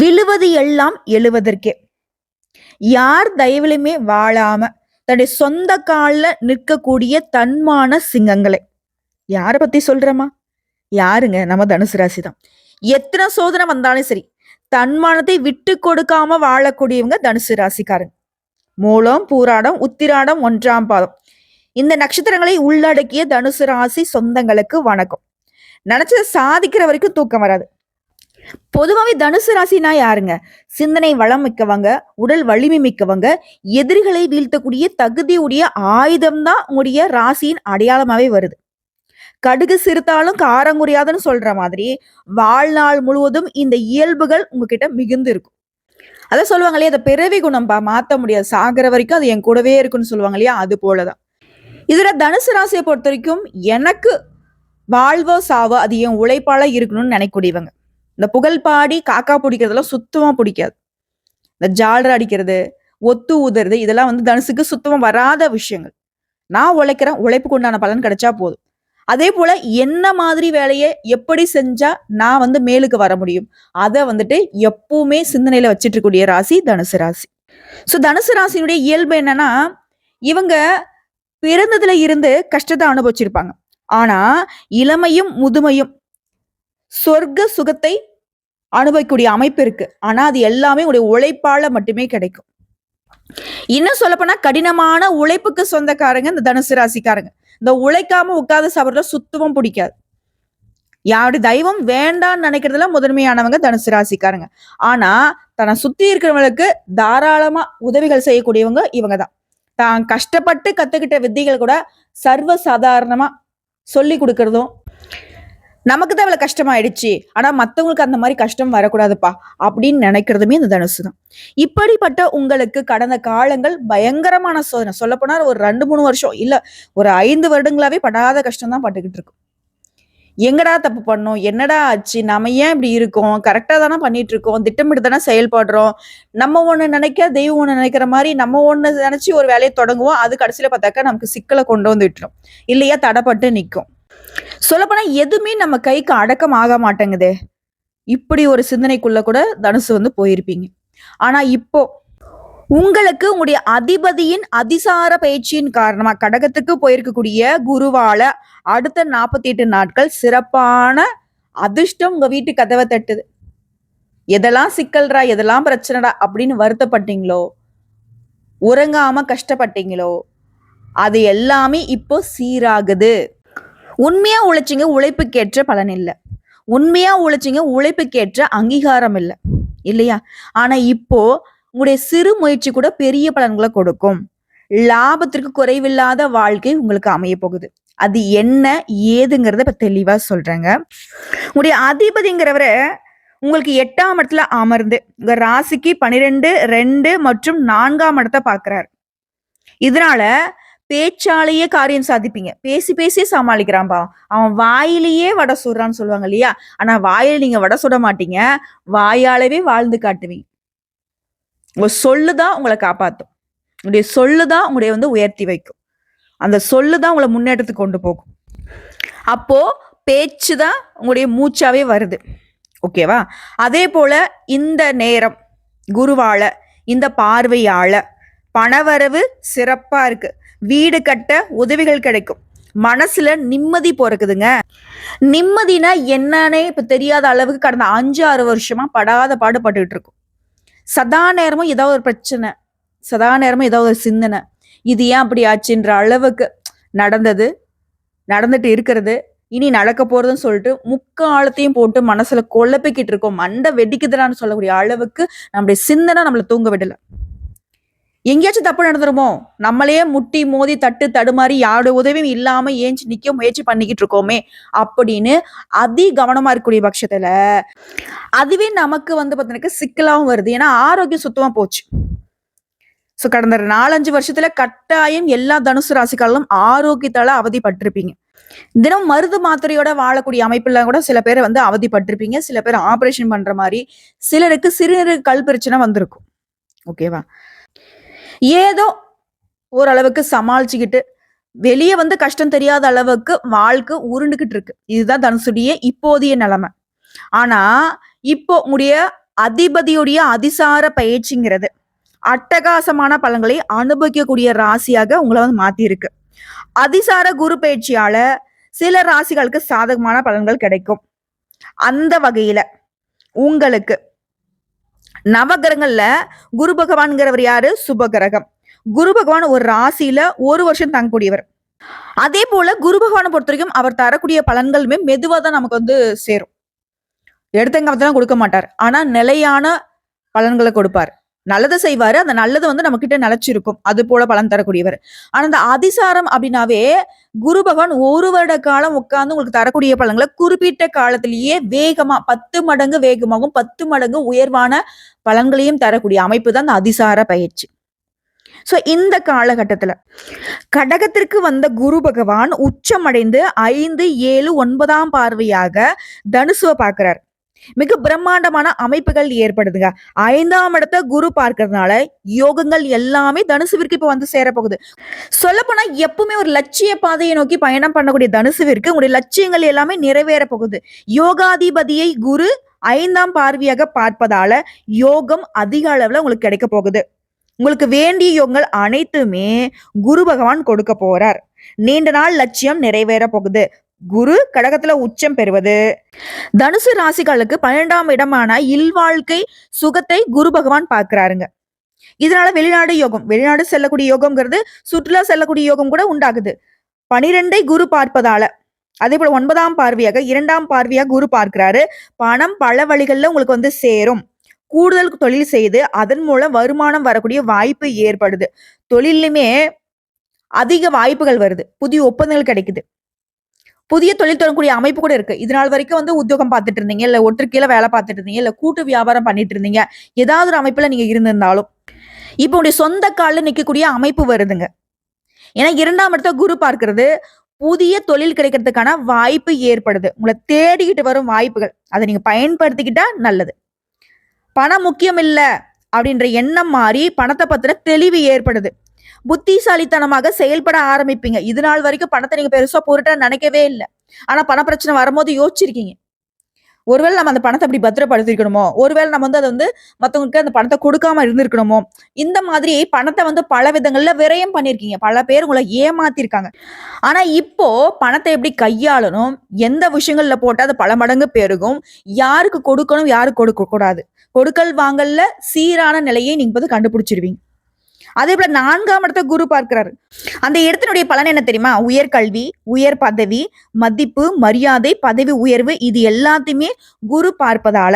விழுவது எல்லாம் எழுவதற்கே. யார் தயவிலுமே வாழாம தன்னுடைய சொந்த கால்ல நிற்கக்கூடிய தன்மான சிங்கங்களே. யார பத்தி சொல்றேமா? யாருங்க? நம்ம தனுசு ராசி தான். எத்தனை சோதனை வந்தாலும் சரி, தன்மானத்தை விட்டு கொடுக்காம வாழக்கூடியவங்க தனுசு ராசிக்காரங்க. மூலம், பூராடம், உத்திராடம், 1ஆம் பாதம் இந்த நட்சத்திரங்களை உள்ளடக்கிய தனுசு ராசி சொந்தங்களுக்கு வணக்கம். நினைச்சதை சாதிக்கிற வரைக்கும் தூக்கம் வராது. பொதுவாகவே தனுசு ராசினா யாருங்க? சிந்தனை வளம் மிக்கவங்க, உடல் வலிமை மிக்கவங்க, எதிரிகளை வீழ்த்தக்கூடிய தகுதியுடைய ஆயுதம் தான் உங்களுடைய ராசியின் அடையாளமாவே வருது. கடுகு சிறுத்தாலும் காரங்குறையாதுன்னு சொல்ற மாதிரி வாழ்நாள் முழுவதும் இந்த இயல்புகள் உங்ககிட்ட மிகுந்து இருக்கும். அதான் சொல்லுவாங்க இல்லையா, அதை பிறவி குணம்பா, மாத்த முடியாது, சாகிற வரைக்கும் அது என் கூடவே இருக்குன்னு சொல்லுவாங்க இல்லையா, அது போலதான். இதுல தனுசு ராசியை பொறுத்த வரைக்கும் எனக்கு வாழ்வோ சாவோ அது என் உழைப்பால இருக்கணும்னு நினைக்கூடியவங்க. இந்த புகழ் பாடி காக்கா பிடிக்கிறதெல்லாம் சுத்தமா பிடிக்காது. இந்த ஜாலர் அடிக்கிறது, ஒத்து ஊதுறது, இதெல்லாம் வந்து தனுசுக்கு சுத்தமா வராத விஷயங்கள். நான் உழைக்கிறேன், உழைப்புக்கு உண்டான பலன் கிடைச்சா போதும். அதே போல என்ன மாதிரி வேலையை எப்படி செஞ்சா நான் வந்து மேலுக்கு வர முடியும், அதை வந்துட்டு எப்பவுமே சிந்தனையில வச்சிட்டு இருக்கக்கூடிய ராசி தனுசு ராசி. ஸோ தனுசு ராசியினுடைய இயல்பு என்னன்னா, இவங்க பிறந்ததுல இருந்து கஷ்டத்தை அனுபவிச்சிருப்பாங்க. ஆனா இளமையும் முதுமையும் சொர்க்க சுகத்தை அனுபவிக்கக்கூடிய அமைப்பு இருக்கு. ஆனா அது எல்லாமே உடைய உழைப்பால மட்டுமே கிடைக்கும். இன்னும் சொல்லப்போனா கடினமான உழைப்புக்கு சொந்தக்காரங்க இந்த தனுசு ராசிக்காரங்க. இந்த உழைக்காம உட்கார்ந்து சாப்பிட்ற சுத்தமும் பிடிக்காது. யாருடைய தெய்வம் வேண்டான்னு நினைக்கிறதுல முதன்மையானவங்க தனுசு ராசிக்காரங்க. ஆனா தன்னை சுத்தி இருக்கிறவங்களுக்கு தாராளமா உதவிகள் செய்யக்கூடியவங்க இவங்க தான். தான் கஷ்டப்பட்டு கத்துக்கிட்ட வித்தைகள் கூட சர்வ சாதாரணமா சொல்லி கொடுக்கறதும், நமக்கு தான் அவ்வளவு கஷ்டமாயிடுச்சு, ஆனா மத்தவங்களுக்கு அந்த மாதிரி கஷ்டம் வரக்கூடாதுப்பா அப்படின்னு நினைக்கிறதுமே இந்த தனுசு தான். இப்படிப்பட்ட உங்களுக்கு கடந்த காலங்கள் பயங்கரமான சோதனை. சொல்லப்போனா ஒரு 2-3 வருஷம் இல்ல, ஒரு 5 வருடங்களாவே படாத கஷ்டம் தான் பட்டுக்கிட்டு இருக்கும். எங்கடா தப்பு பண்ணோம், என்னடா ஆச்சு, நம்ம ஏன் இப்படி இருக்கோம், கரெக்டா தானே பண்ணிட்டு இருக்கோம், திட்டமிட்டு தானே செயல்படுறோம், நம்ம ஒண்ணு நினைக்க தெய்வம் ஒண்ணு நினைக்கிற மாதிரி நம்ம ஒண்ணு நினைச்சு ஒரு வேலையை தொடங்குவோம், அது கடைசியில பார்த்தாக்கா நமக்கு சிக்கலை கொண்டு வந்து விட்டுரும், இல்லையா தடைப்பட்டு நிற்கும். சொல்லப்போனா எதுவுமே நம்ம கைக்கு அடக்கம் ஆக மாட்டேங்குதே. இப்படி ஒரு சிந்தனைக்குள்ள கூட தனுசு வந்து போயிருப்பீங்க. ஆனா இப்போ உங்களுக்கு உங்களுடைய அதிபதியின் அதிசார பயிற்சியின் காரணமா கடகத்துக்கு போயிருக்கக்கூடிய குருவால அடுத்த 48 நாட்கள் சிறப்பான அதிர்ஷ்டம் உங்க வீட்டு கதவை தட்டுது. எதெல்லாம் சிக்கல்ரா, எதெல்லாம் பிரச்சனைடா அப்படின்னு வருத்தப்பட்டீங்களோ, உறங்காம கஷ்டப்பட்டீங்களோ, அது எல்லாமே இப்போ சீராகுது. உண்மையா உழைச்சிங்க, உழைப்புக்கேற்ற பலன் இல்லை. உண்மையா உழைச்சிங்க, உழைப்புக்கேற்ற அங்கீகாரம் இல்லை, இல்லையா? ஆனா இப்போ உங்களுடைய சிறு முயற்சி கூட பெரிய பலன்களை கொடுக்கும். லாபத்திற்கு குறைவில்லாத வாழ்க்கை உங்களுக்கு அமைய போகுது. அது என்ன ஏதுங்கிறத இப்ப தெளிவா சொல்றேங்க. உங்களுடைய அதிபதிங்கிறவரை உங்களுக்கு 8ஆம் இடத்துல அமர்ந்து உங்க ராசிக்கு 12, 2 மற்றும் 4ஆம் இடத்தை பாக்குறாரு. இதனால பேச்சாலேயே காரியம் சாதிப்பீங்க. பேசி பேசி சமாளிக்கிறான்பா, அவன் வாயிலேயே வடை சுடுறான்னு சொல்லுவாங்க இல்லையா? ஆனா வாயில நீங்க வடை சுட மாட்டீங்க, வாயாலவே வாழ்ந்து காட்டுவீங்க. உங்க சொல்லுதான் உங்களை காப்பாத்தும். உங்களுடைய சொல்லுதான் உங்களுடைய வந்து உயர்த்தி வைக்கும். அந்த சொல்லுதான் உங்களை முன்னேற்றத்துக்கு கொண்டு போகும். அப்போ பேச்சுதான் உங்களுடைய மூச்சாவே வருது. ஓகேவா? அதே போல இந்த நேரம் குருவால, இந்த பார்வையால பணவரவு சிறப்பா இருக்கு. வீடு கட்ட உதவிகள் கிடைக்கும். மனசுல நிம்மதி பிறக்குதுங்க. நிம்மதினா என்னன்னே இப்ப தெரியாத அளவுக்கு கடந்த 5-6 வருஷமா படாத பாடுபட்டுக்கிட்டு இருக்கும். சதா நேரமும் ஏதாவது ஒரு பிரச்சனை, சதா நேரமும் ஏதாவது ஒரு சிந்தனை, இது ஏன் அப்படி ஆச்சுன்ற அளவுக்கு நடந்தது, நடந்துட்டு இருக்கிறது, இனி நடக்க போறதுன்னு சொல்லிட்டு முக்காலத்தையும் போட்டு மனசுல குழப்பிக்கிட்டு இருக்கோம். மண்டை வெடிக்குதுடான்னு சொல்லக்கூடிய அளவுக்கு நம்முடைய சிந்தனை நம்மளை தூங்க விடல. எங்கேயாச்சும் தப்பு நடந்துருமோ, நம்மளையே முட்டி மோதி தட்டு தடுமாறி யாரோட உதவியும் இல்லாம ஏஞ்சி நிக்க முயற்சி பண்ணிக்கிட்டு இருக்கோமே அப்படின்னு அதி கவனமா இருக்கக்கூடிய பட்சத்துல அதுவே நமக்கு வந்து பார்த்தீங்கன்னா சிக்கலாவும் வருது. ஏன்னா ஆரோக்கியம் சுத்தமா போச்சு. ஸோ கடந்த 4-5 வருஷத்துல கட்டாயம் எல்லா தனுசு ராசிக்காரர்களும் ஆரோக்கியத்தால அவதிப்பட்டிருப்பீங்க. தினம் மருந்து மாத்திரையோட வாழக்கூடிய அமைப்புல கூட சில பேர் வந்து அவதிப்பட்டிருப்பீங்க. சில பேர் ஆபரேஷன் பண்ற மாதிரி, சிலருக்கு சிறுநீரக கல் பிரச்சனை வந்திருக்கும். ஓகேவா? ஏதோ ஓரளவுக்கு சமாளிச்சுக்கிட்டு வெளியே வந்து கஷ்டம் தெரியாத அளவுக்கு வாழ்க்கை உருண்டுகிட்டு இருக்கு. இதுதான் தனுசுடைய இப்போதைய நிலைமை. ஆனா இப்போ உங்களுடைய அதிபதியுடைய அதிசார பயிற்சிங்கிறது அட்டகாசமான பலன்களை அனுபவிக்கக்கூடிய ராசியாக உங்களை வந்து மாத்தி இருக்கு. அதிசார குரு பயிற்சியால சில ராசிகளுக்கு சாதகமான பலன்கள் கிடைக்கும். அந்த வகையில உங்களுக்கு நவகிரகங்கள்ல குரு பகவான்கிறவர் யாரு? சுபகிரகம். குரு பகவான் ஒரு ராசியில ஒரு வருஷம் தங்கக்கூடியவர். அதே போல குரு பகவானை பொறுத்த வரைக்கும் அவர் தரக்கூடிய பலன்களுமே மெதுவா தான் நமக்கு வந்து சேரும். எடுத்தங்கலாம் கொடுக்க மாட்டார். ஆனா நிலையான பலன்களை கொடுப்பார். நல்லதை செய்வாரு. அந்த நல்லது வந்து நம்ம கிட்ட நிலைச்சிருக்கும். அது போல பலன் தரக்கூடியவர். ஆனா இந்த அதிசாரம் அப்படின்னாவே குரு பகவான் ஒரு வருட காலம் உட்கார்ந்து உங்களுக்கு தரக்கூடிய பலன்களை குறிப்பிட்ட காலத்திலேயே வேகமா 10 மடங்கு வேகமாகவும் 10 மடங்கு உயர்வான பலன்களையும் தரக்கூடிய அமைப்பு தான் இந்த அதிசார பயிற்சி. சோ இந்த காலகட்டத்துல கடகத்திற்கு வந்த குரு பகவான் உச்சமடைந்து 5, 7, 9ஆம் பார்வையாக தனுசுவை பார்க்கிறார். மிக பிரம்மாண்டமான அமைப்புகள் ஏற்படுதுங்க. 5ஆம் இடத்தை குரு பார்க்கறதுனால யோகங்கள் எல்லாமே தனுசுவிற்கு இப்ப வந்து சேரப்போகுது. சொல்லப்போனா எப்பவுமே ஒரு லட்சிய பாதையை நோக்கி பயணம் பண்ணக்கூடிய தனுசுவிற்கு உங்களுடைய லட்சியங்கள் எல்லாமே நிறைவேற போகுது. யோகாதிபதியை குரு 5ஆம் பார்வையாக பார்ப்பதால யோகம் அதிக அளவுல உங்களுக்கு கிடைக்க போகுது. உங்களுக்கு வேண்டிய யோகங்கள் அனைத்துமே குரு பகவான் கொடுக்க போறார். நீண்ட நாள் லட்சியம் நிறைவேற போகுது. குரு கடகத்துல உச்சம் பெறுவது தனுசு ராசிகளுக்கு 12ஆம் இடமான இல்வாழ்க்கை சுகத்தை குரு பகவான் பார்க்கிறாருங்க. இதனால வெளிநாடு யோகம், வெளிநாடு செல்லக்கூடிய யோகம்ங்கிறது சுற்றுலா செல்லக்கூடிய யோகம் கூட உண்டாகுது. 12ஐ குரு பார்ப்பதால அதே போல 9ஆம் பார்வையாக 2ஆம் பார்வையாக குரு பார்க்கிறாரு. பணம் பல வழிகள்ல உங்களுக்கு வந்து சேரும். கூடுதல் தொழில் செய்து அதன் மூலம் வருமானம் வரக்கூடிய வாய்ப்பு ஏற்படுது. தொழிலுமே அதிக வாய்ப்புகள் வருது. புதிய ஒப்பந்தங்கள் கிடைக்குது. புதிய தொழில் தொடங்கக்கூடிய அமைப்பு கூட இருக்கு. இது நாள் வரைக்கும் வந்து உத்தியோகம் பார்த்துட்டு இருந்தீங்க, இல்ல ஒற்றுக்கீழ வேலை பார்த்துட்டு இருந்தீங்க, இல்ல கூட்டு வியாபாரம் பண்ணிட்டு இருந்தீங்க, ஏதாவது ஒரு அமைப்புல நீங்க இருந்திருந்தாலும் இப்போ உடைய சொந்த காலில் நிற்கக்கூடிய அமைப்பு வருதுங்க. ஏன்னா 2ஆம் இடத்த குரு பார்க்கிறது புதிய தொழில் கிடைக்கிறதுக்கான வாய்ப்பு ஏற்படுது. உங்களை தேடிக்கிட்டு வரும் வாய்ப்புகள் அதை நீங்க பயன்படுத்திக்கிட்டா நல்லது. பணம் முக்கியம் இல்ல அப்படின்ற எண்ணம் மாறி பணத்தை பத்தின தெளிவு ஏற்படுது. புத்திசாலித்தனமாக செயல்பட ஆரம்பிப்பீங்க. இது நாள் வரைக்கும் பணத்தை நீங்க பெருசா பொருட்டா நினைக்கவே இல்லை. ஆனா பண பிரச்சனை வரும்போது யோசிச்சிருக்கீங்க. ஒருவேளை நம்ம அந்த பணத்தை அப்படி பத்திரப்படுத்திருக்கணுமோ, ஒருவேளை நம்ம வந்து அதை வந்து மத்தவங்களுக்கு அந்த பணத்தை கொடுக்காம இருந்திருக்கணுமோ, இந்த மாதிரி பணத்தை வந்து பல விதங்கள்ல விரயம் பண்ணிருக்கீங்க. பல பேர் உங்களை ஏமாத்திருக்காங்க. ஆனா இப்போ பணத்தை எப்படி கையாளணும், எந்த விஷயங்கள்ல போட்டா அது பல மடங்கு பெருகும், யாருக்கு கொடுக்கணும், யாருக்கு கொடுக்க கூடாது, கொடுக்கல் வாங்கல்ல சீரான நிலையை நீங்க வந்து கண்டுபிடிச்சிருவீங்க. அதே போல 4ஆம் இடத்தை குரு பார்க்கிறாரு. அந்த இடத்தினுடைய பலன் என்ன தெரியுமா? உயர்கல்வி, உயர் பதவி, மதிப்பு, மரியாதை, பதவி உயர்வு, இது எல்லாத்தையுமே குரு பார்ப்பதால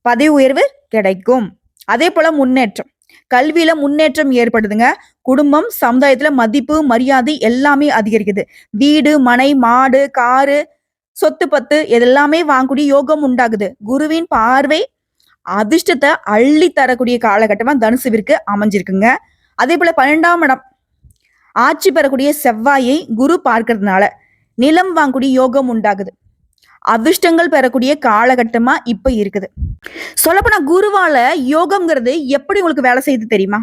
பதவி உயர்வு கிடைக்கும். அதே போல முன்னேற்றம், கல்வியில முன்னேற்றம் ஏற்படுதுங்க. குடும்பம், சமுதாயத்துல மதிப்பு, மரியாதை எல்லாமே அதிகரிக்குது. வீடு, மனை, மாடு, காரு, சொத்து பத்து இதெல்லாமே வாங்கக்கூடிய யோகம் உண்டாகுது. குருவின் பார்வை அதிர்ஷ்டத்தை அள்ளி தரக்கூடிய காலகட்டமா தனுசுவிற்கு அமைஞ்சிருக்குங்க. அதே போல 12ஆம் இடம் ஆட்சி பெறக்கூடிய செவ்வாயை குரு பார்க்கறதுனால நிலம் வாங்கக்கூடிய யோகம் உண்டாகுது. அதிர்ஷ்டங்கள் பெறக்கூடிய காலகட்டமா இப்ப இருக்குது. சொல்லப்போனா குருவால யோகம்ங்கிறது எப்படி உங்களுக்கு வேலை செய்யுது தெரியுமா?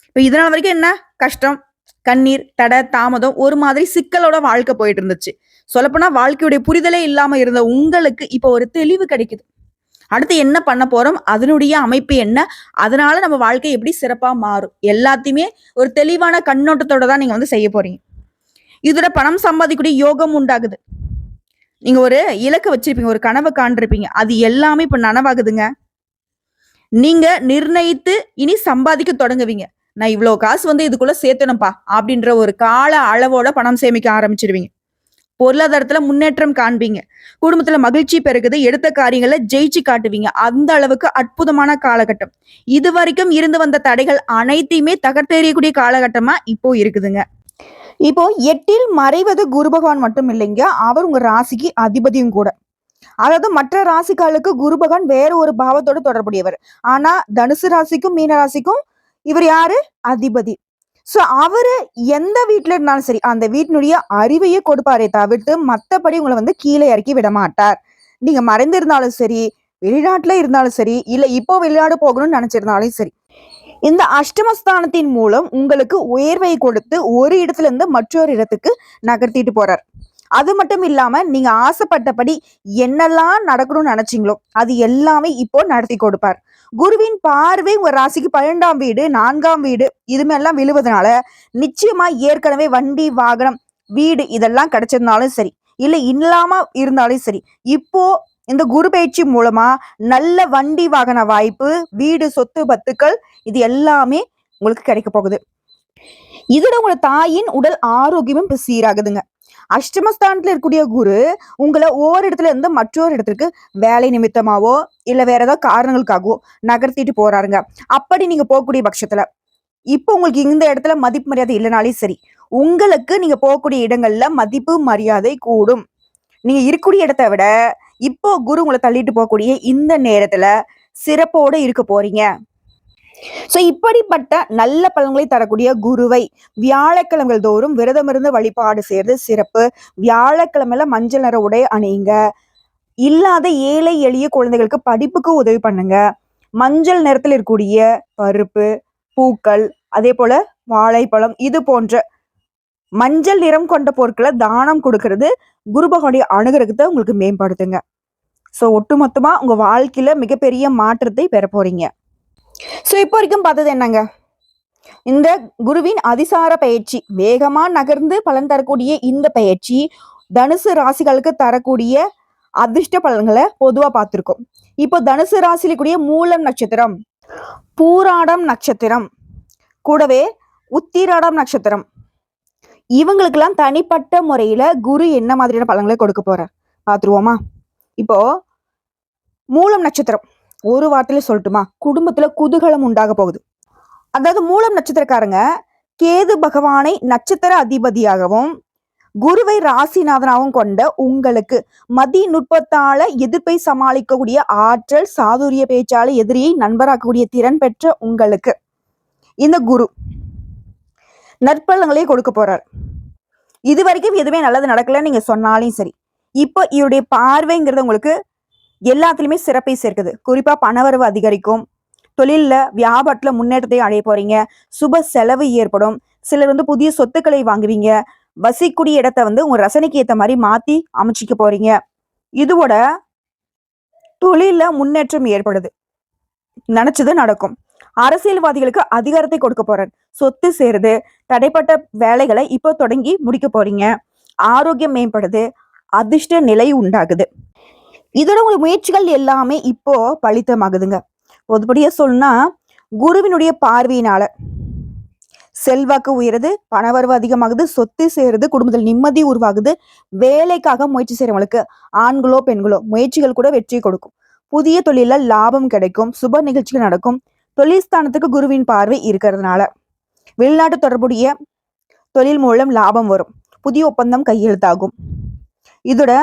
இப்ப இதனால வரைக்கும் என்ன கஷ்டம், கண்ணீர், தடை, தாமதம், ஒரு மாதிரி சிக்கலோட வாழ்க்கை போயிட்டு இருந்துச்சு. சொல்லப்போனா வாழ்க்கையுடைய புரிதலே இல்லாம இருந்த உங்களுக்கு இப்ப ஒரு தெளிவு கிடைக்குது. அடுத்து என்ன பண்ண போறோம், அதனுடைய அமைப்பு என்ன, அதனால நம்ம வாழ்க்கை எப்படி சிறப்பா மாறும், எல்லாத்தையுமே ஒரு தெளிவான கண்ணோட்டத்தோட தான் நீங்க வந்து செய்ய போறீங்க. இதோட பணம் சம்பாதிக்கக்கூடிய யோகம் உண்டாகுது. நீங்க ஒரு இலக்கு வச்சிருப்பீங்க, ஒரு கனவை காண்டிருப்பீங்க, அது எல்லாமே இப்ப நனவாகுதுங்க. நீங்க நிர்ணயித்து இனி சம்பாதிக்க தொடங்குவீங்க. நான் இவ்வளவு காசு வந்து இதுக்குள்ள சேர்த்தணும்பா அப்படின்ற ஒரு கால அளவோட பணம் சேமிக்க ஆரம்பிச்சிருவீங்க. பொருளாதாரத்துல முன்னேற்றம் காண்பீங்க. குடும்பத்துல மகிழ்ச்சி பெருகுது. எடுத்த காரியங்களை ஜெயிச்சு காட்டுவீங்க. அந்த அளவுக்கு அற்புதமான காலகட்டம். இது வரைக்கும் இருந்து வந்த தடைகள் அனைத்தையுமே தகர்த்தெறியக்கூடிய காலகட்டமா இப்போ இருக்குதுங்க. இப்போ 8இல் மறைவது குரு பகவான் மட்டும் இல்லைங்க, அவர் உங்க ராசிக்கு அதிபதியும் கூட. அதாவது மற்ற ராசிகளுக்கு குரு பகவான் வேற ஒரு பாவத்தோட தொடர்புடையவர். ஆனா தனுசு ராசிக்கும் மீன ராசிக்கும் இவர் யாரு? அதிபதி. சோ அவரு எந்த வீட்டுல இருந்தாலும் சரி அந்த வீட்டினுடைய அறிவையே கொடுப்பாரே தவிர்த்து மத்தபடி உங்களை வந்து கீழே இறக்கி விட மாட்டார். நீங்க மறைந்திருந்தாலும் சரி, வெளிநாட்டுல இருந்தாலும் சரி, இல்ல இப்போ வெளிநாடு போகணும்னு நினைச்சிருந்தாலும் சரி, இந்த அஷ்டமஸ்தானத்தின் மூலம் உங்களுக்கு உயர்வை கொடுத்து ஒரு இடத்துல இருந்து மற்றொரு இடத்துக்கு நகர்த்திட்டு போறார். அது மட்டும் இல்லாம நீங்க ஆசைப்பட்டபடி என்னெல்லாம் நடக்கணும்னு நினைச்சீங்களோ அது எல்லாமே இப்போ நடத்தி கொடுப்பார். குருவின் பார்வை உங்க ராசிக்கு 12ஆம் வீடு, 4ஆம் வீடு இது மாதிரிலாம் விழுவதனால நிச்சயமா ஏற்கனவே வண்டி, வாகனம், வீடு இதெல்லாம் கிடைச்சிருந்தாலும் சரி, இல்ல இல்லாம இருந்தாலும் சரி, இப்போ இந்த குரு பயிற்சி மூலமா நல்ல வண்டி வாகன வாய்ப்பு, வீடு, சொத்து, பத்துக்கள் இது எல்லாமே உங்களுக்கு கிடைக்க போகுது. இதோட உங்களோட தாயின் உடல் ஆரோக்கியமும் இப்ப சீராகுதுங்க. அஷ்டமஸ்தானத்துல இருக்கக்கூடிய குரு உங்களை ஓரிடத்துல இருந்து மற்றொரு இடத்துக்கு வேலை நிமித்தமாவோ இல்ல வேற ஏதாவது காரணங்களுக்காகவோ நகர்த்திட்டு போறாருங்க. அப்படி நீங்க போகக்கூடிய பட்சத்துல இப்போ உங்களுக்கு இந்த இடத்துல மதிப்பு மரியாதை இல்லைனாலும் சரி, உங்களுக்கு நீங்க போகக்கூடிய இடங்கள்ல மதிப்பு மரியாதை கூடும். நீங்க இருக்கக்கூடிய இடத்தை விட இப்போ குரு உங்களை தள்ளிட்டு போகக்கூடிய இந்த நேரத்துல சிறப்போட இருக்க போறீங்க. சோ இப்படிப்பட்ட நல்ல பலன்களை தரக்கூடிய குருவை வியாழக்கிழமைகள் தோறும் விரதமிருந்து வழிபாடு செய்யறது சிறப்பு. வியாழக்கிழமையில மஞ்சள் நிற உடை அணியுங்க. இல்லாத ஏழை எளிய குழந்தைகளுக்கு படிப்புக்கு உதவி பண்ணுங்க. மஞ்சள் நிறத்தில் இருக்கக்கூடிய பருப்பு, பூக்கள், அதே போல வாழைப்பழம் இது போன்ற மஞ்சள் நிறம் கொண்ட பொருட்களை தானம் கொடுக்கறது குரு பகவானுடைய அனுகிரகத்தை உங்களுக்கு மேம்படுத்துங்க. சோ ஒட்டுமொத்தமா உங்க வாழ்க்கையில மிகப்பெரிய மாற்றத்தை பெற போறீங்க. சோ இப்போ வரைக்கும் பார்த்தது என்னங்க, இந்த குருவின் அதிசார பயிற்சி வேகமா நகர்ந்து பலன் தரக்கூடிய இந்த பயிற்சி தனுசு ராசிகளுக்கு தரக்கூடிய அதிர்ஷ்ட பலன்களை பொதுவா பார்த்திருக்கோம். இப்போ தனுசு ராசியில கூடிய மூலம் நட்சத்திரம், பூராடம் நட்சத்திரம், கூடவே உத்திராடம் நட்சத்திரம் இவங்களுக்கெல்லாம் தனிப்பட்ட முறையில குரு என்ன மாதிரியான பலன்களை கொடுக்க போறார் பார்த்துருவோமா. இப்போ மூலம் நட்சத்திரம் ஒரு வார்த்தையில சொல்லட்டுமா, குடும்பத்துல குதூகலம் உண்டாக போகுது. அதாவது மூலம் நட்சத்திரக்காரங்க கேது பகவானை நட்சத்திர அதிபதியாகவும் குருவை ராசிநாதனாகவும் கொண்ட உங்களுக்கு மதி நுட்பத்தால எதிர்ப்பை சமாளிக்கக்கூடிய ஆற்றல், சாதுரிய பேச்சால எதிரியை நண்பராக்கக்கூடிய திறன் பெற்ற உங்களுக்கு இந்த குரு நற்பலன்களே கொடுக்க போறார். இது வரைக்கும் எதுவுமே நல்லது நடக்கலன்னு நீங்க சொன்னாலும் சரி, இப்போ இவருடைய பார்வைங்கிறது உங்களுக்கு எல்லாத்துலயுமே சிறப்பை சேர்க்குது. குறிப்பா பணவரவு அதிகரிக்கும், தொழில்ல வியாபாரத்துல முன்னேற்றத்தை அடைய போறீங்க, சுப செலவு ஏற்படும், சிலர் புதிய சொத்துக்களை வாங்குவீங்க, வசிக்கூடிய இடத்த உங்க ரசனைக்கு ஏத்த மாதிரி மாத்தி அமைச்சிக்க போறீங்க. இதோட தொழில்ல முன்னேற்றம் ஏற்படுது, நினைச்சது நடக்கும். அரசியல்வாதிகளுக்கு அதிகாரத்தை கொடுக்க போறார். சொத்து சேருது, தடைப்பட்ட வேலைகளை இப்போ தொடங்கி முடிக்க போறீங்க. ஆரோக்கியம் மேம்படுது, அதிர்ஷ்ட நிலை உண்டாகுது. இதோட உங்க முயற்சிகள் எல்லாமே இப்போ பலித்தமாகுதுங்க. பொதுப்படியா சொன்னா குருவினுடைய பார்வையினால செல்வாக்கு உயருது, பணவரவு அதிகமாகுது, சொத்து சேருது, குடும்பத்தில் நிம்மதி உருவாகுது. வேலைக்காக முயற்சி செய்யறவங்களுக்கு ஆண்களோ பெண்களோ முயற்சிகள் கூட வெற்றி கொடுக்கும். புதிய தொழில லாபம் கிடைக்கும், சுப நிகழ்ச்சிகள் நடக்கும். தொழில் ஸ்தானத்துக்கு குருவின் பார்வை இருக்கிறதுனால வெளிநாட்டு தொடர்புடைய தொழில் மூலம் லாபம் வரும், புதிய ஒப்பந்தம் கையெழுத்தாகும். இதோட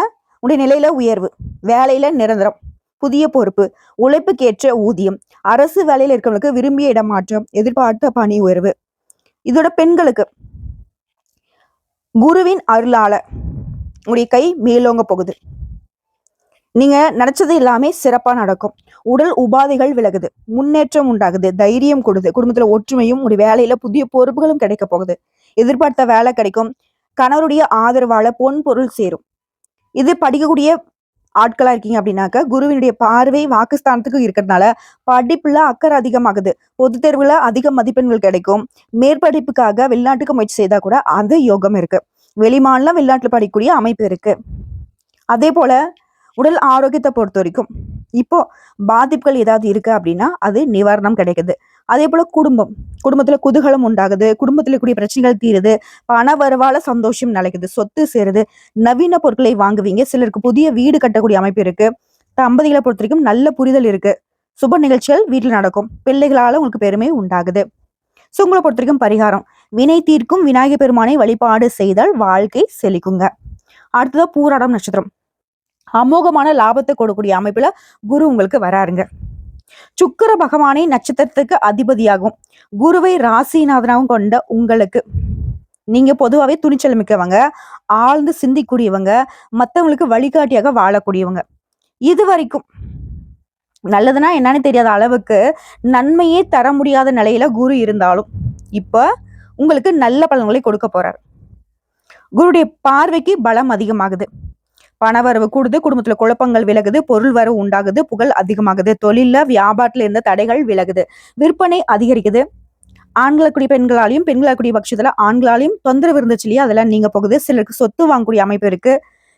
உடைய நிலையில உயர்வு, வேலையில நிரந்தரம், புதிய பொறுப்பு, உழைப்புக்கேற்ற ஊதியம், அரசு வேலையில இருக்கவங்களுக்கு விரும்பிய இடமாற்றம், எதிர்பார்த்த பணி உயர்வு. இதோட பெண்களுக்கு குருவின் அருளால உடைய கை மேலோங்க போகுது. நீங்க நினைச்சது எல்லாமே சிறப்பா நடக்கும். உடல் உபாதைகள் விலகுது, முன்னேற்றம் உண்டாகுது, தைரியம் கொடுது. குடும்பத்துல ஒற்றுமையும், உடைய வேலையில புதிய பொறுப்புகளும் கிடைக்க போகுது. எதிர்பார்த்த வேலை கிடைக்கும். கணவருடைய ஆதரவால பொன் பொருள் சேரும். இது படிக்கக்கூடிய ஆட்களா இருக்கீங்க அப்படின்னாக்க குருவினுடைய பார்வை வாக்குஸ்தானத்துக்கு இருக்கிறதுனால படிப்புல அக்கறை அதிகமாகுது. பொது தேர்வுல அதிக மதிப்பெண்கள் கிடைக்கும். மேற்படிப்புக்காக வெளிநாட்டுக்கு முயற்சி செய்தா கூட அது யோகம் இருக்கு. வெளிமாநிலம் வெளிநாட்டுல படிக்கக்கூடிய அமைப்பு இருக்கு. அதே போல உடல் ஆரோக்கியத்தை பொறுத்த வரைக்கும் இப்போ பாதிப்புகள் ஏதாவது இருக்கு அப்படின்னா அது நிவாரணம் கிடைக்குது. அதே போல குடும்பத்துல குதூகலம் உண்டாகுது, குடும்பத்துல கூடிய பிரச்சனைகள் தீருது, பண வரவால சந்தோஷம் நிலைக்குது, சொத்து சேருது, நவீன பொருட்களை வாங்குவீங்க. சிலருக்கு புதிய வீடு கட்டக்கூடிய அமைப்பு இருக்கு. தம்பதிகளை பொறுத்த வரைக்கும் நல்ல புரிதல் இருக்கு. சுப நிகழ்ச்சிகள் வீட்டுல நடக்கும். பிள்ளைகளால உங்களுக்கு பெருமை உண்டாகுது. சோ உங்களை பொறுத்த வரைக்கும் பரிகாரம், வினை தீர்க்கும் விநாயகர் பெருமானை வழிபாடு செய்தால் வாழ்க்கை செழிக்குங்க. அடுத்ததா பூராடம் நட்சத்திரம், அமோகமான லாபத்தை கொடுக்கக்கூடிய அமைப்புல குரு உங்களுக்கு வராருங்க. சுக்கிர பகவானை நட்சத்திரத்துக்கு அதிபதியாகும் குருவை ராசிநாதனாகவும் கொண்ட உங்களுக்கு நீங்க பொதுவாகவே துணிச்சல் மிக்கவங்க, ஆழ்ந்து சிந்திக்கூடியவங்க, மற்றவங்களுக்கு வழிகாட்டியாக வாழக்கூடியவங்க. இது வரைக்கும் நல்லதுன்னா என்னன்னு தெரியாத அளவுக்கு நன்மையே தர முடியாத நிலையில குரு இருந்தாலும் இப்ப உங்களுக்கு நல்ல பலன்களை கொடுக்க போறார். குருடைய பார்வைக்கு பலம் அதிகமாகுது. பணவரவு கூடுது, குடும்பத்துல குழப்பங்கள் விலகுது, பொருள் வரவு உண்டாகுது, புகழ் அதிகமாகுது, தொழில வியாபாரத்துல இருந்த தடைகள் விலகுது, விற்பனை அதிகரிக்குது. ஆண்களுக்குரிய பெண்களாலையும் பெண்களுக்குரிய பட்சத்துல ஆண்களாலையும் தொந்தரவு இருந்துச்சு இல்லையா, அதெல்லாம் நீங்க போகுது. சிலருக்கு சொத்து வாங்கக்கூடிய அமைப்பு இருக்கு.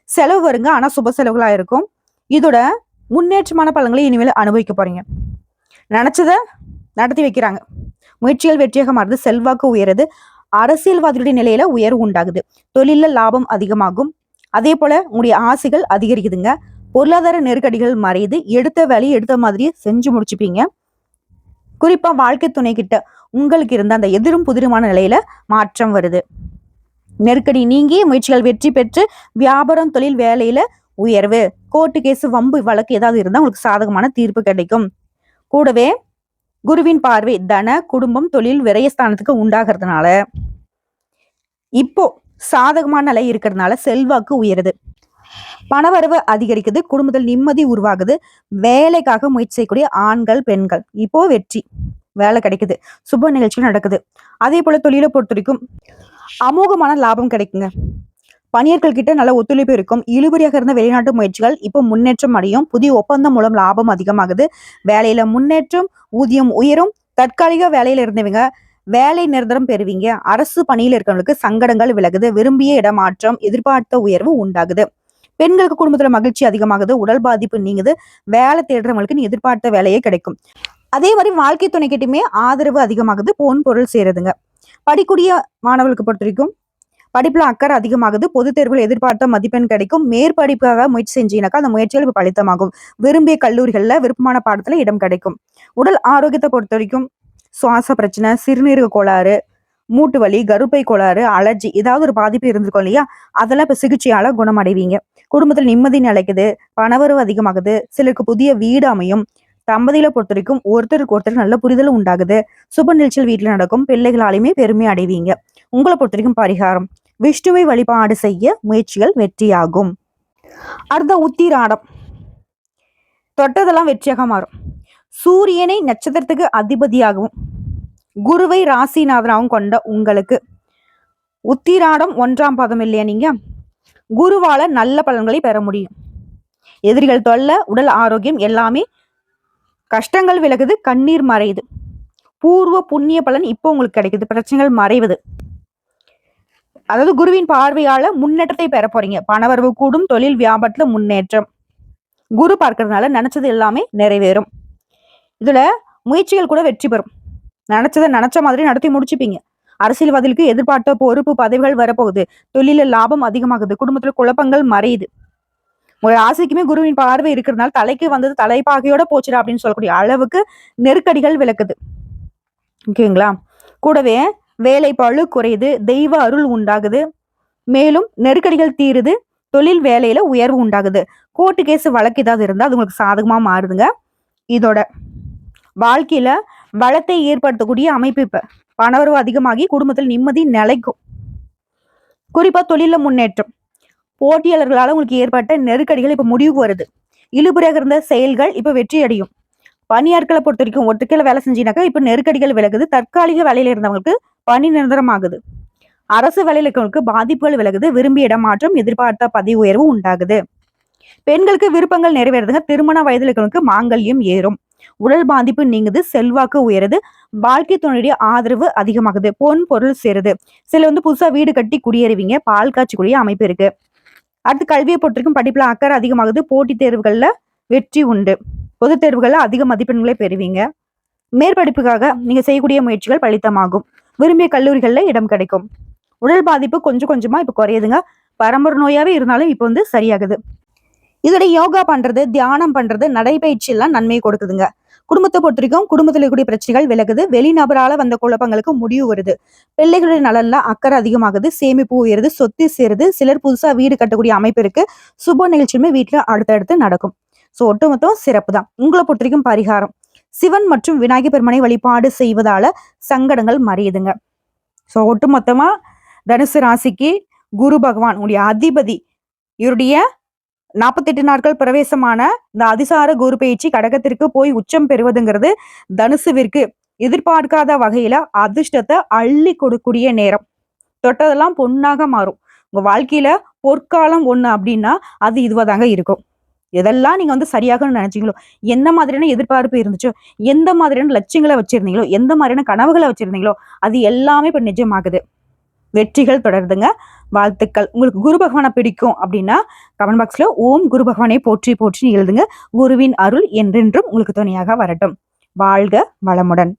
செலவு வருங்க, ஆனா சுப செலவுகளா இருக்கும். இதோட முன்னேற்றமான பலன்களை இனிமேல் அனுபவிக்க போறீங்க. நினைச்சத நடத்தி வைக்கிறாங்க. முயற்சிகள் வெற்றியாக மாறுது, செல்வாக்கு உயருது, அரசியல்வாதிகளுடைய நிலையில உயர்வு உண்டாகுது, தொழில லாபம் அதிகமாகும். அதே போல உங்களுடைய ஆசைகள் அதிகரிக்குதுங்க. பொருளாதார நெருக்கடிகள் மறையுது, எடுத்த வேலையை எடுத்த மாதிரியே செஞ்சு முடிச்சுப்பீங்க. குறிப்பா வாழ்க்கை துணை கிட்ட உங்களுக்கு இருந்த அந்த எதிரும் புதிருமான நிலையில மாற்றம் வருது. நெருக்கடி நீங்கி முயற்சிகள் வெற்றி பெற்று வியாபாரம் தொழில் வேலையில உயர்வு, கோர்ட்டு கேஸ் வம்பு வழக்கு ஏதாவது இருந்தா உங்களுக்கு சாதகமான தீர்ப்பு கிடைக்கும். கூடவே குருவின் பார்வை தன குடும்பம் தொழில் விரயஸ்தானத்துக்கு உண்டாகிறதுனால இப்போ சாதகமான நிலை இருக்கிறதுனால செல்வாக்கு உயருது, பணவரவு அதிகரிக்குது, குடும்பத்தில் நிம்மதி உருவாகுது. வேலைக்காக முயற்சி செய்யக்கூடிய ஆண்கள் பெண்கள் இப்போ வெற்றி, வேலை கிடைக்குது, சுப நிகழ்ச்சிகள் நடக்குது. அதே போல தொழிலை பொறுத்த வரைக்கும் அமோகமான லாபம் கிடைக்குங்க. பணியர்கள் கிட்ட நல்ல ஒத்துழைப்பு இருக்கும். இழுபறியாக இருந்த வெளிநாட்டு முயற்சிகள் இப்போ முன்னேற்றம் அடையும். புதிய ஒப்பந்தம் மூலம் லாபம் அதிகமாகுது, வேலையில முன்னேற்றம், ஊதியம் உயரும். தற்காலிக வேலையில இருந்தவங்க வேலை நிரந்தரம் பெறுவீங்க. அரசு பணியில் இருக்கிறவங்களுக்கு சங்கடங்கள் விலகுது, விரும்பிய இடமாற்றம், எதிர்பார்த்த உயர்வு உண்டாகுது. பெண்களுக்கு குடும்பத்துல மகிழ்ச்சி அதிகமாகுது, உடல் பாதிப்பு நீங்குது, வேலை தேடுறவங்களுக்கு நீ எதிர்பார்த்த வேலையே கிடைக்கும். அதே மாதிரி வாழ்க்கை துணை கிட்டயுமே ஆதரவு அதிகமாகுது, பொன் பொருள் சேருதுங்க. படிக்கூடிய மாணவர்களுக்கு பொறுத்த வரைக்கும் படிப்புல அக்கறை அதிகமாகுது, பொது தேர்வுகள் எதிர்பார்த்த மதிப்பெண் கிடைக்கும். மேற்படிப்புக்காக முயற்சி செஞ்சீங்கன்னாக்கா அந்த முயற்சிகள் இப்ப பலித்தமாகும். விரும்பிய கல்லூரிகள்ல விருப்பமான பாடத்துல இடம் கிடைக்கும். உடல் ஆரோக்கியத்தை பொறுத்த வரைக்கும் சுவாச பிரச்சனை, சிறுநீரக கோளாறு, மூட்டு வலி, கருப்பை கோளாறு, அலர்ஜி ஏதாவது ஒரு பாதிப்பு இருந்திருக்கும் இல்லையா, அதெல்லாம் இப்ப சிகிச்சையால குணமடைவீங்க. குடும்பத்தில் நிம்மதி நிலைக்குது, பணவரவு அதிகமாகுது, சிலருக்கு புதிய வீடு அமையும். தம்பதியில பொறுத்த வரைக்கும் ஒருத்தருக்கு ஒருத்தர் நல்ல புரிதல் உண்டாகுது, சுப நிகழ்ச்சிகள் வீட்டுல நடக்கும், பிள்ளைகளாலையுமே பெருமை அடைவீங்க. உங்களை பொறுத்த வரைக்கும் பரிகாரம், விஷ்ணுவை வழிபாடு செய்ய முயற்சிகள் வெற்றியாகும். அடுத்த உத்திராடம், தொட்டதெல்லாம் வெற்றியாக மாறும். சூரியனை நட்சத்திரத்துக்கு அதிபதியாகவும் குருவை ராசிநாதனாகவும் கொண்ட உங்களுக்கு உத்திராடம் 1ஆம் பாதம் இல்லையா, நீங்க குருவால நல்ல பலன்களை பெற முடியும். எதிரிகள் தொல்லை, உடல் ஆரோக்கியம் எல்லாமே, கஷ்டங்கள் விலகுது, கண்ணீர் மறையுது, பூர்வ புண்ணிய பலன் இப்போ உங்களுக்கு கிடைக்குது, பிரச்சனைகள் மறைவது. அதாவது குருவின் பார்வையால முன்னேற்றத்தை பெற போறீங்க. பணவரவு கூடும், தொழில் வியாபாரத்துல முன்னேற்றம். குரு பார்க்கறதுனால நினைச்சது எல்லாமே நிறைவேறும். இதுல முயற்சிகள் கூட வெற்றி பெறும். நினைச்சதை நினைச்ச மாதிரி நடத்தி முடிச்சுப்பீங்க. அரசியல்வாதிகளுக்கு எதிர்பார்த்த பொறுப்பு பதவிகள் வரப்போகுது, தொழில லாபம் அதிகமாகுது, குடும்பத்துல குழப்பங்கள் மறையுது. ஒரு ஆசைக்குமே குருவின் பார்வை இருக்கிறதுனால தலைக்கு வந்தது தலைப்பாகையோட போச்சுடா அப்படின்னு சொல்லக்கூடிய அளவுக்கு நெருக்கடிகள் விளக்குது. ஓகேங்களா? கூடவே வேலை பழு குறையுது, தெய்வ அருள் உண்டாகுது, மேலும் நெருக்கடிகள் தீருது, தொழில் வேலையில உயர்வு உண்டாகுது. கோர்ட்டு கேஸ் வழக்கு ஏதாவது இருந்தா அது உங்களுக்கு சாதகமா மாறுதுங்க. இதோட வாழ்க்கையில வளத்தை ஏற்படுத்தக்கூடிய அமைப்பு இப்ப பணவரவு அதிகமாகி குடும்பத்தில் நிம்மதி நிலைக்கும். குறிப்பா தொழில முன்னேற்றம், போட்டியாளர்களால உங்களுக்கு ஏற்பட்ட நெருக்கடிகள் இப்ப முடிவுக்கு வருது. இழுபறியாக இருந்த செயல்கள் இப்ப வெற்றி அடையும். பணியாட்களை பொறுத்த வரைக்கும் ஒட்டுக்கையில வேலை செஞ்சீங்கன்னாக்கா இப்ப நெருக்கடிகள் விலகுது, தற்காலிக வேலையில இருந்தவங்களுக்கு பணி நிரந்தரம் ஆகுது. அரசு வேலையில இருக்கவங்களுக்கு பாதிப்புகள் விலகுது, விரும்பிய இடமாற்றம், எதிர்பார்த்த பதவி உயர்வு உண்டாகுது. பெண்களுக்கு விருப்பங்கள் நிறைவேறுதுங்க, திருமண வயதில் இருக்கவங்களுக்கு மாங்கல்யம் ஏறும், உடல் பாதிப்பு நீங்குது, செல்வாக்கு உயருது, வாழ்க்கை துணையுடைய ஆதரவு அதிகமாகுது, பொன் பொருள் சேருது. சில புதுசா வீடு கட்டி குடியேறுவீங்க, பால் காய்ச்சக்கூடிய அமைப்பு இருக்கு. அடுத்து கல்வியை பொறுத்திருக்கும் படிப்புல அக்கறை அதிகமாகுது, போட்டித் தேர்வுகள்ல வெற்றி உண்டு, பொது தேர்வுகள்ல அதிக மதிப்பெண்களை பெறுவீங்க. மேற்படிப்புக்காக நீங்க செய்யக்கூடிய முயற்சிகள் பலித்தமாகும், விரும்பிய கல்லூரிகள்ல இடம் கிடைக்கும். உடல் பாதிப்பு கொஞ்சம் கொஞ்சமா இப்ப குறையுதுங்க, பரம்பரை நோயாவே இருந்தாலும் இப்ப சரியாகுது. இதோட யோகா பண்றது, தியானம் பண்றது, நடைபயிற்சி எல்லாம் நன்மையை கொடுக்குதுங்க. குடும்பத்தை பொறுத்த வரைக்கும் குடும்பத்தில் இருக்கக்கூடிய பிரச்சனைகள் விலகுது, வெளிநபரால வந்த குழப்பங்களுக்கு முடிவு வருது, பிள்ளைகளுடைய நலன்ல அக்கறை அதிகமாகுது, சேமிப்பு உயருது, சொத்து சேருது, சிலர் புதுசா வீடு கட்டக்கூடிய அமைப்பு இருக்கு, சுப நிகழ்ச்சியுமே வீட்டுல அடுத்தடுத்து நடக்கும். சோ ஒட்டுமொத்தம் சிறப்பு தான். உங்களை பொறுத்த வரைக்கும் பரிகாரம், சிவன் மற்றும் விநாயகர் பெருமானை வழிபாடு செய்வதால சங்கடங்கள் மறையுதுங்க. சோ ஒட்டுமொத்தமா தனுசு ராசிக்கு குரு பகவான் உடைய அதிபதி இவருடைய 48 நாட்கள் பிரவேசமான இந்த அதிசார குரு பயிற்சி கடகத்திற்கு போய் உச்சம் பெறுவதுங்கிறது தனுசுவிற்கு எதிர்பார்க்காத வகையில அதிர்ஷ்டத்தை அள்ளி கொடுக்கூடிய நேரம். தொட்டதெல்லாம் பொன்னாக மாறும், உங்க வாழ்க்கையில பொற்காலம் ஒண்ணு அப்படின்னா அது இதுவா தாங்க இருக்கும். எதெல்லாம் நீங்க வந்து சரியாகணும்னு நினைச்சீங்களோ, எந்த மாதிரியான எதிர்பார்ப்பு இருந்துச்சோ, எந்த மாதிரியான லட்சியங்கள வச்சிருந்தீங்களோ, எந்த மாதிரியான கனவுகள வச்சிருந்தீங்களோ, அது எல்லாமே இப்ப நிஜமாகுது. வெற்றிகள் தொடருதுங்க. வாழ்த்துக்கள். உங்களுக்கு குரு பகவான பிடிக்கும் அப்படின்னா, கமெண்ட் பாக்ஸ்ல ஓம் குரு பகவானை போற்றி போற்றின்னு எழுதுங்க. குருவின் அருள் என்றென்றும் உங்களுக்கு துணையாக வரட்டும். வாழ்க வளமுடன்.